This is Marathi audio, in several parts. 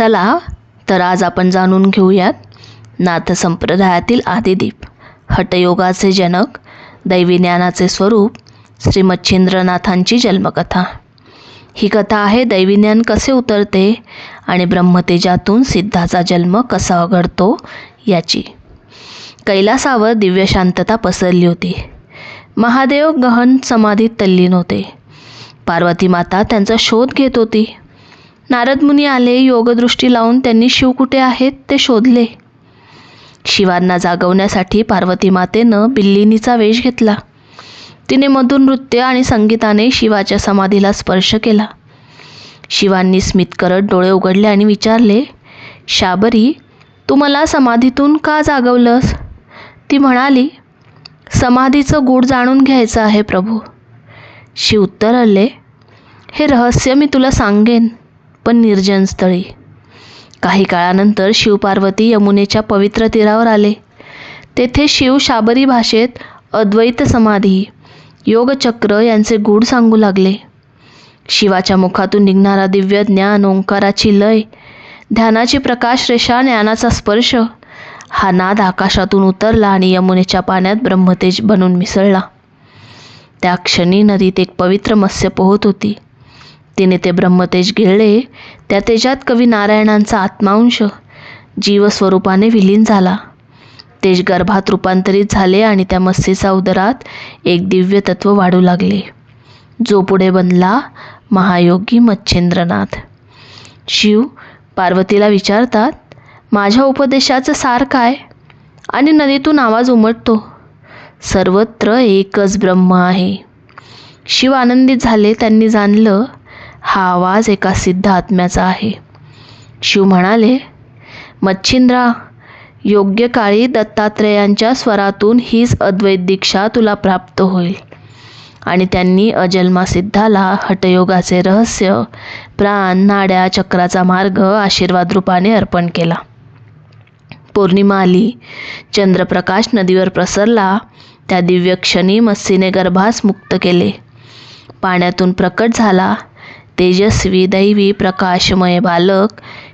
चला तर आज आपण जाणून घेऊयात नाथ संप्रदायातील आदिदीप, हठयोगाचे जनक, दैवी ज्ञानाचे स्वरूप श्री मच्छिंद्रनाथांची जन्मकथा. ही कथा आहे दैवी ज्ञान कसे उतरते आणि ब्रह्मतेजातून सिद्धाचा जन्म कसा घडतो याची. कैलासावर दिव्य शांतता पसरली होती. महादेव गहन समाधीत तल्लीन होते. पार्वती माता त्यांचा शोध घेत होती. नारद मुनी आले. योगदृष्टी लावून त्यांनी शिव कुठे आहेत ते शोधले. शिवांना जागवण्यासाठी पार्वती मातेनं बिल्लिनीचा वेश घेतला. तिने मधुर नृत्य आणि संगीताने शिवाच्या समाधीला स्पर्श केला. शिवांनी स्मित करत डोळे उघडले आणि विचारले, शाबरी, तू मला समाधीतून का जागवलंस? ती म्हणाली, समाधीचं गूढ जाणून घ्यायचं आहे प्रभू. शिव उत्तरले, हे रहस्य मी तुला सांगेन, पण निर्जन स्थळी. काही काळानंतर शिव पार्वती यमुनेच्या पवित्र तीरावर आले. तेथे शिव शाबरी भाषेत अद्वैत समाधी, योगचक्र यांचे गूढ सांगू लागले. शिवाच्या मुखातून निघणारा दिव्य ज्ञान, ओंकाराची लय, ध्यानाची प्रकाश रेषा, ज्ञानाचा स्पर्श, हा नाद आकाशातून उतरला आणि यमुनेच्या पाण्यात ब्रह्मतेज बनून मिसळला. त्या क्षणी नदीत एक पवित्र मत्स्य पोहत होती. तिने ते ब्रह्मतेज गिळले. त्या तेजात कवी नारायणांचा आत्मांश जीवस्वरूपाने विलीन झाला. तेज गर्भात रूपांतरित झाले आणि त्या मत्स्येच्या उदरात एक दिव्य तत्व वाढू लागले, जो पुढे बनला महायोगी मच्छिंद्रनाथ. शिव पार्वतीला विचारतात, माझ्या उपदेशाचं सार काय? आणि नदीतून आवाज उमटतो, सर्वत्र एकच ब्रह्म आहे. शिव आनंदित झाले. त्यांनी जाणलं, हा आवाज एका सिद्ध आत्म्याचा आहे. शिव म्हणाले, मच्छिंद्रा, योग्य काळी दत्तात्रेयांच्या स्वरातून हीच अद्वैत दीक्षा तुला प्राप्त होईल. आणि त्यांनी अजन्मा सिद्धाला हठयोगाचे रहस्य, प्राण, नाड्या, चक्राचा मार्ग आशीर्वाद रूपाने अर्पण केला. पौर्णिमा आली. चंद्रप्रकाश नदीवर प्रसरला. त्या दिव्य क्षणी मत्स्येने गर्भास मुक्त केले. पाण्यातून प्रकट झाला तेजस्वी, दैवी, प्रकाशमय बालक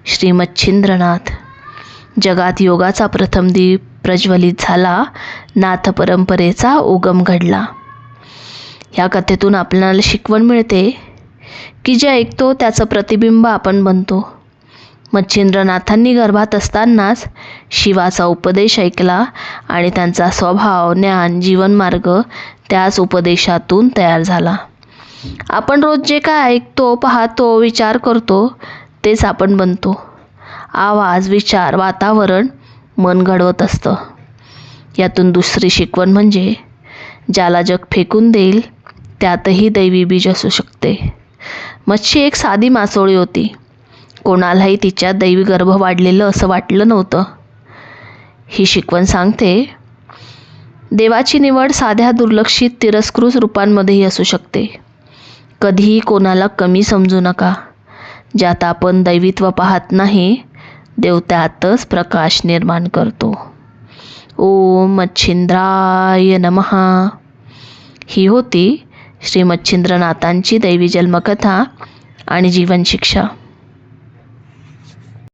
श्री मच्छिंद्रनाथ. जगात योगाचा प्रथम दीप प्रज्वलित झाला. नाथ परंपरेचा उगम घडला. ह्या कथेतून आपल्याला शिकवण मिळते की जे ऐकतो त्याचं प्रतिबिंब आपण बनतो. मच्छिंद्रनाथांनी गर्भात असतानाच शिवाचा उपदेश ऐकला आणि त्यांचा स्वभाव, ज्ञान, जीवनमार्ग त्याच उपदेशातून तयार झाला. आपण रोज जे काय ऐकतो, पाहतो, विचार करतो तेच आपण बनतो. आवाज, विचार, वातावरण मन घडवत असतं. यातून दुसरी शिकवण म्हणजे ज्याला जग फेकून देईल त्यातही दैवी बीज असू शकते. मच्छी एक साधी मासोळी होती. कोणालाही तिच्यात दैवी गर्भ वाढलेलं असं वाटलं नव्हतं. ही शिकवण सांगते, देवाची निवड साध्या दुर्लक्षित तिरस्कृत रूपांमध्येही असू शकते. कधीही कोणाला कमी समजू नका. ज्यात आपण दैवित्व पाहत नाही, देव त्यातच प्रकाश निर्माण करतो. ओम मच्छिंद्राय नमः. ही होती श्री मच्छिंद्रनाथांची दैवी जन्मकथा आणि जीवन शिक्षा.